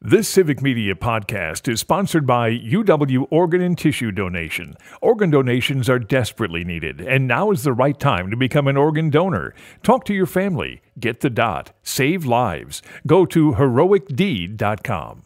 This Civic Media podcast is sponsored by UW Organ and Tissue Donation. Organ donations are desperately needed, and now is the right time to become an organ donor. Talk to your family. Get the dot. Save lives. Go to heroicdeed.com.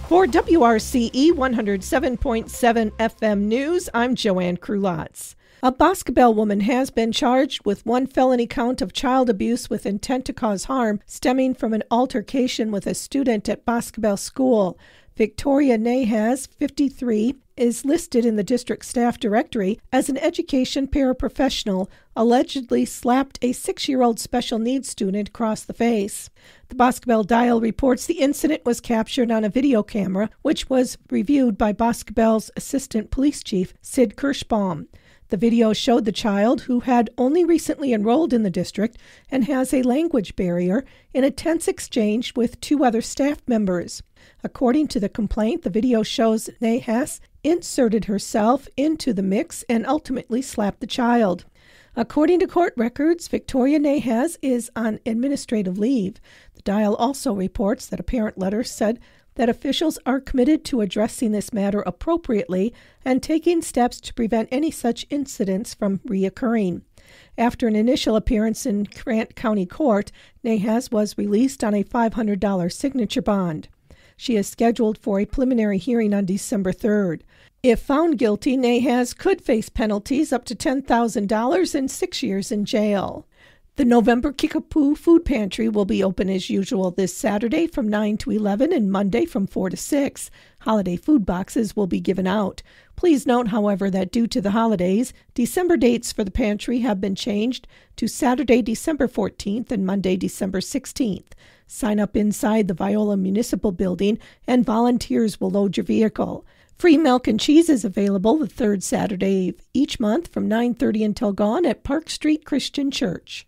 For WRCE 107.7 FM News, I'm Joanne Krulotz. A Boscobel woman has been charged with one felony count of child abuse with intent to cause harm stemming from an altercation with a student at Boscobel School. Victoria Nahas, 53, is listed in the district staff directory as an education paraprofessional, allegedly slapped a 6-year-old special needs student across the face. The Boscobel Dial reports the incident was captured on a video camera, which was reviewed by Boscobel's assistant police chief, Sid Kirschbaum. The video showed the child, who had only recently enrolled in the district and has a language barrier, in a tense exchange with 2 other staff members. According to the complaint, the video shows Nahas inserted herself into the mix and ultimately slapped the child. According to court records, Victoria Nahas is on administrative leave. The Dial also reports that a parent letter said that officials are committed to addressing this matter appropriately and taking steps to prevent any such incidents from reoccurring. After an initial appearance in Grant County Court, Nahas was released on a $500 signature bond. She is scheduled for a preliminary hearing on December 3rd. If found guilty, Nahas could face penalties up to $10,000 and 6 years in jail. The November Kickapoo Food Pantry will be open as usual this Saturday from 9 to 11 and Monday from 4 to 6. Holiday food boxes will be given out. Please note, however, that due to the holidays, December dates for the pantry have been changed to Saturday, December 14th and Monday, December 16th. Sign up inside the Viola Municipal Building and volunteers will load your vehicle. Free milk and cheese is available the third Saturday of each month from 9:30 until dawn at Park Street Christian Church.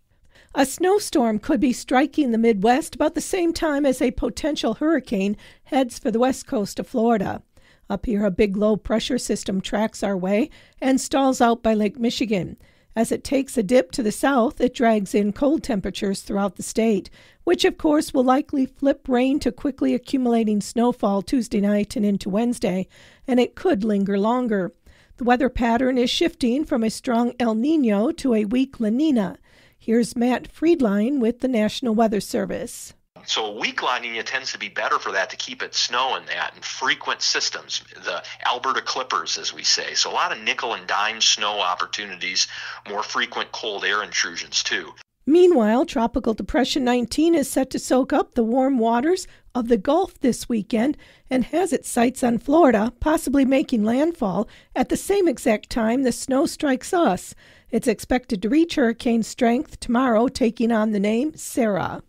A snowstorm could be striking the Midwest about the same time as a potential hurricane heads for the west coast of Florida. Up here, a big low-pressure system tracks our way and stalls out by Lake Michigan. As it takes a dip to the south, it drags in cold temperatures throughout the state, which of course will likely flip rain to quickly accumulating snowfall Tuesday night and into Wednesday, and it could linger longer. The weather pattern is shifting from a strong El Niño to a weak La Nina. Here's Matt Friedline with the National Weather Service. So a weak La Nina tends to be better for that, to keep it snowing that, and frequent systems, the Alberta Clippers, as we say. So a lot of nickel and dime snow opportunities, more frequent cold air intrusions too. Meanwhile, Tropical Depression 19 is set to soak up the warm waters of the Gulf this weekend and has its sights on Florida, possibly making landfall at the same exact time the snow strikes us. It's expected to reach hurricane strength tomorrow, taking on the name Sarah.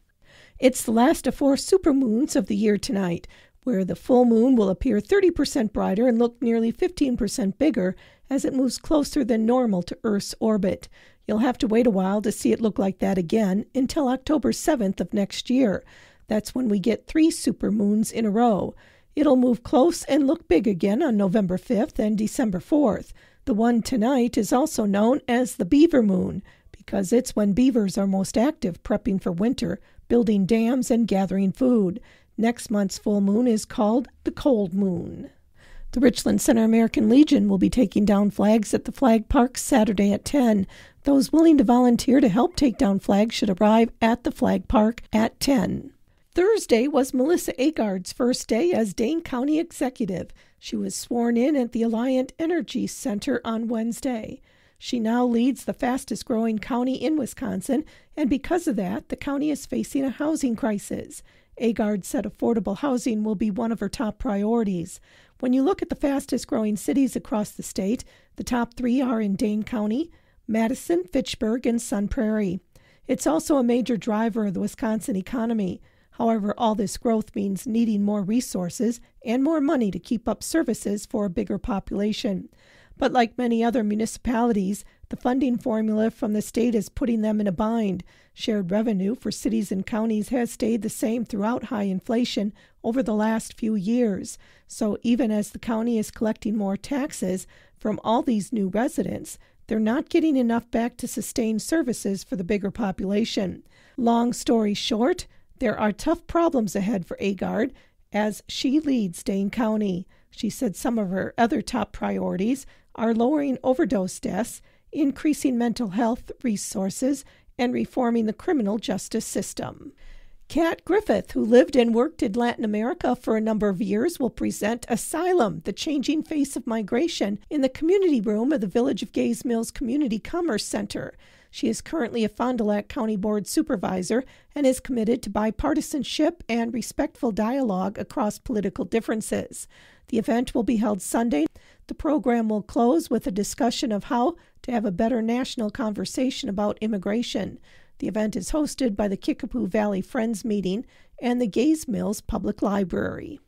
It's the last of 4 supermoons of the year tonight, where the full moon will appear 30% brighter and look nearly 15% bigger as it moves closer than normal to Earth's orbit. You'll have to wait a while to see it look like that again until October 7th of next year. That's when we get 3 supermoons in a row. It'll move close and look big again on November 5th and December 4th. The one tonight is also known as the beaver moon because it's when beavers are most active, prepping for winter, building dams, and gathering food. Next month's full moon is called the cold moon. The Richland Center American Legion will be taking down flags at the Flag Park Saturday at 10. Those willing to volunteer to help take down flags should arrive at the Flag Park at 10. Thursday was Melissa Agard's first day as Dane County Executive. She was sworn in at the Alliant Energy Center on Wednesday. She now leads the fastest-growing county in Wisconsin, and because of that, the county is facing a housing crisis. Agard said affordable housing will be one of her top priorities. When you look at the fastest-growing cities across the state, the top 3 are in Dane County, Madison, Fitchburg, and Sun Prairie. It's also a major driver of the Wisconsin economy. However, all this growth means needing more resources and more money to keep up services for a bigger population. But like many other municipalities, the funding formula from the state is putting them in a bind. Shared revenue for cities and counties has stayed the same throughout high inflation over the last few years. So even as the county is collecting more taxes from all these new residents, they're not getting enough back to sustain services for the bigger population. Long story short, there are tough problems ahead for Agard as she leads Dane County. She said some of her other top priorities are lowering overdose deaths, increasing mental health resources, and reforming the criminal justice system. Kat Griffith, who lived and worked in Latin America for a number of years, will present Asylum, the Changing Face of Migration, in the community room of the Village of Gays Mills Community Commerce Center. She is currently a Fond du Lac County Board Supervisor and is committed to bipartisanship and respectful dialogue across political differences. The event will be held Sunday. The program will close with a discussion of how to have a better national conversation about immigration. The event is hosted by the Kickapoo Valley Friends Meeting and the Gays Mills Public Library.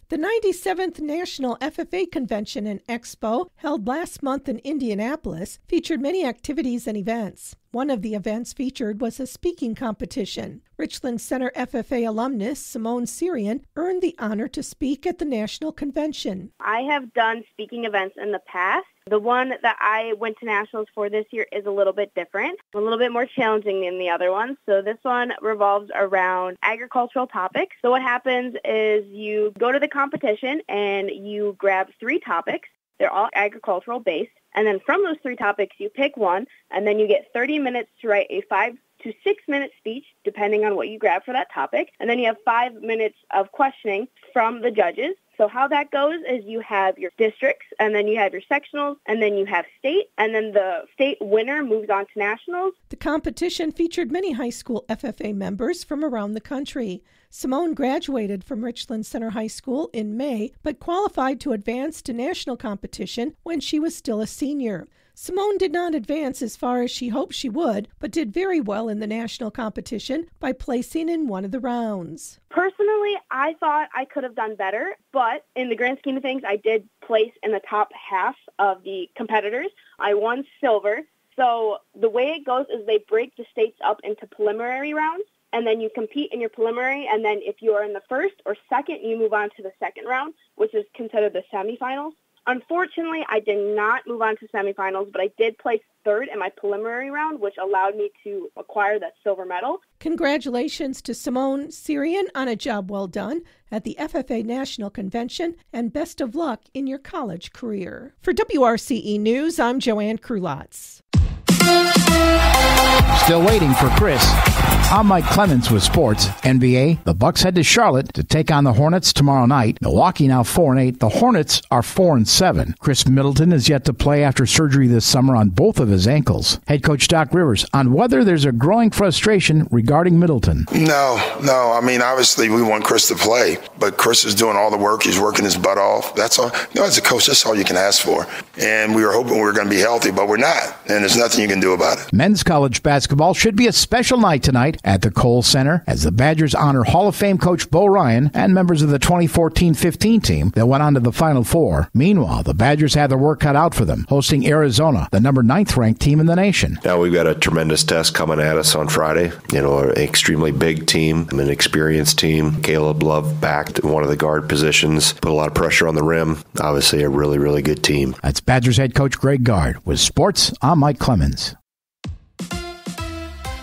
The 97th National FFA Convention and Expo, held last month in Indianapolis, featured many activities and events. One of the events featured was a speaking competition. Richland Center FFA alumnus Simone Syrian earned the honor to speak at the National Convention. I have done speaking events in the past. The one that I went to nationals for this year is a little bit different, a little bit more challenging than the other ones. So this one revolves around agricultural topics. So what happens is you go to the competition and you grab 3 topics. They're all agricultural based. And then from those 3 topics, you pick one, and then you get 30 minutes to write a 5 to 6 minute speech, depending on what you grab for that topic. And then you have 5 minutes of questioning from the judges. So how that goes is you have your districts, and then you have your sectionals, and then you have state, and then the state winner moves on to nationals. The competition featured many high school FFA members from around the country. Simone graduated from Richland Center High School in May, but qualified to advance to national competition when she was still a senior. Simone did not advance as far as she hoped she would, but did very well in the national competition by placing in one of the rounds. Personally, I thought I could have done better, but in the grand scheme of things, I did place in the top half of the competitors. I won silver. So the way it goes is they break the states up into preliminary rounds, and then you compete in your preliminary, and then if you are in the first or second, you move on to the second round, which is considered the semifinals. Unfortunately, I did not move on to semifinals, but I did place 3rd in my preliminary round, which allowed me to acquire that silver medal. Congratulations to Simone Syrian on a job well done at the FFA National Convention, and best of luck in your college career. For WRCE News, I'm Joanne Krulotz. Still waiting for Chris. I'm Mike Clemens with sports. NBA, the Bucks head to Charlotte to take on the Hornets tomorrow night. Milwaukee now 4-8. The Hornets are 4-7. Chris Middleton is yet to play after surgery this summer on both of his ankles. Head coach Doc Rivers on whether there's a growing frustration regarding Middleton. No. I mean, obviously we want Chris to play, but Chris is doing all the work. He's working his butt off. That's all. As a coach, that's all you can ask for. And we were hoping we were going to be healthy, but we're not. And there's nothing you can do about it. Men's college basketball should be a special night tonight at the Kohl Center as the Badgers honor Hall of Fame coach Bo Ryan and members of the 2014-15 team that went on to the Final Four. Meanwhile, the Badgers have their work cut out for them, hosting Arizona, the number 9th ranked team in the nation. Now we've got a tremendous test coming at us on Friday. An extremely big team, an experienced team. Caleb Love back to one of the guard positions, put a lot of pressure on the rim. Obviously a really, really good team. That's Badgers head coach Greg Gard. With sports, I'm Mike Clemens.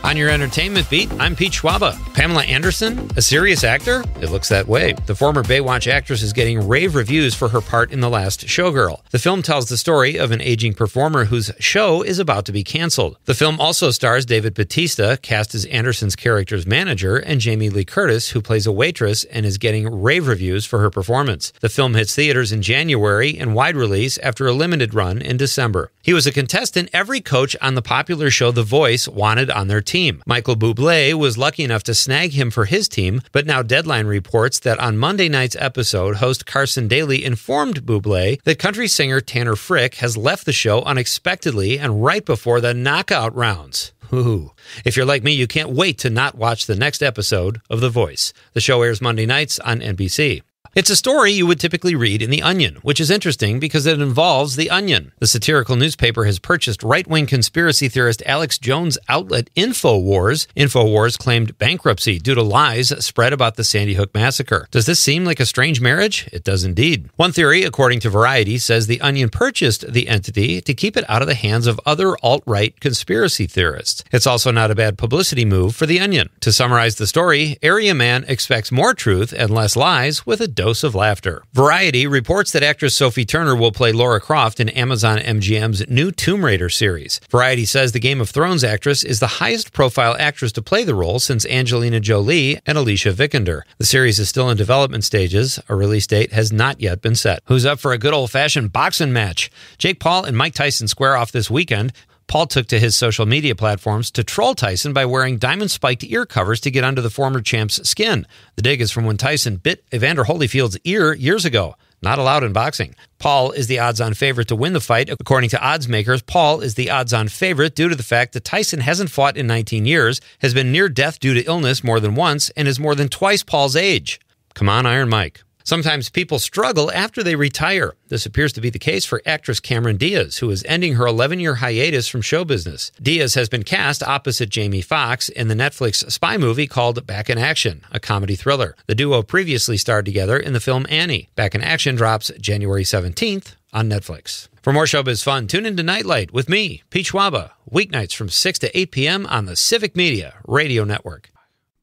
On your entertainment beat, I'm Pete Schwaba. Pamela Anderson, a serious actor? It looks that way. The former Baywatch actress is getting rave reviews for her part in The Last Showgirl. The film tells the story of an aging performer whose show is about to be canceled. The film also stars David Bautista, cast as Anderson's character's manager, and Jamie Lee Curtis, who plays a waitress and is getting rave reviews for her performance. The film hits theaters in January and wide release after a limited run in December. He was a contestant every coach on the popular show The Voice wanted on their team. Michael Bublé was lucky enough to snag him for his team, but now Deadline reports that on Monday night's episode, host Carson Daly informed Bublé that country singer Tanner Frick has left the show unexpectedly and right before the knockout rounds. Ooh. If you're like me, you can't wait to not watch the next episode of The Voice. The show airs Monday nights on NBC. It's a story you would typically read in The Onion, which is interesting because it involves The Onion. The satirical newspaper has purchased right-wing conspiracy theorist Alex Jones' outlet InfoWars. InfoWars claimed bankruptcy due to lies spread about the Sandy Hook massacre. Does this seem like a strange marriage? It does indeed. One theory, according to Variety, says The Onion purchased the entity to keep it out of the hands of other alt-right conspiracy theorists. It's also not a bad publicity move for The Onion. To summarize the story, Area Man expects more truth and less lies with a dose of laughter. Variety reports that actress Sophie Turner will play Lara Croft in Amazon MGM's new Tomb Raider series. Variety says the Game of Thrones actress is the highest profile actress to play the role since Angelina Jolie and Alicia Vikander. The series is still in development stages. A release date has not yet been set. Who's up for a good old-fashioned boxing match? Jake Paul and Mike Tyson square off this weekend. Paul took to his social media platforms to troll Tyson by wearing diamond-spiked ear covers to get under the former champ's skin. The dig is from when Tyson bit Evander Holyfield's ear years ago. Not allowed in boxing. Paul is the odds-on favorite to win the fight. According to odds makers, Paul is the odds-on favorite due to the fact that Tyson hasn't fought in 19 years, has been near death due to illness more than once, and is more than twice Paul's age. Come on, Iron Mike. Sometimes people struggle after they retire. This appears to be the case for actress Cameron Diaz, who is ending her 11-year hiatus from show business. Diaz has been cast opposite Jamie Foxx in the Netflix spy movie called Back in Action, a comedy thriller. The duo previously starred together in the film Annie. Back in Action drops January 17th on Netflix. For more showbiz fun, tune into Nightlight with me, Pete Schwaba, weeknights from 6 to 8 p.m. on the Civic Media Radio Network.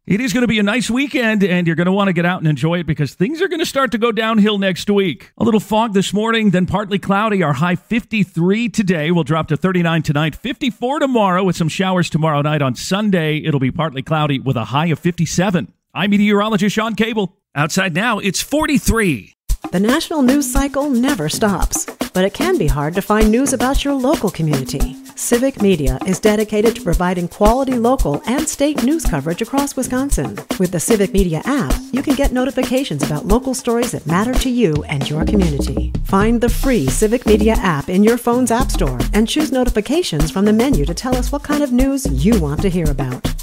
It is going to be a nice weekend, and you're going to want to get out and enjoy it because things are going to start to go downhill next week. A little fog this morning, then partly cloudy. Our high 53 today. We'll drop to 39 tonight, 54 tomorrow with some showers tomorrow night. On Sunday, it'll be partly cloudy with a high of 57. I'm meteorologist Sean Cable. Outside now, it's 43. The national news cycle never stops, but it can be hard to find news about your local community. Civic Media is dedicated to providing quality local and state news coverage across Wisconsin. With the Civic Media app, you can get notifications about local stories that matter to you and your community. Find the free Civic Media app in your phone's app store and choose notifications from the menu to tell us what kind of news you want to hear about.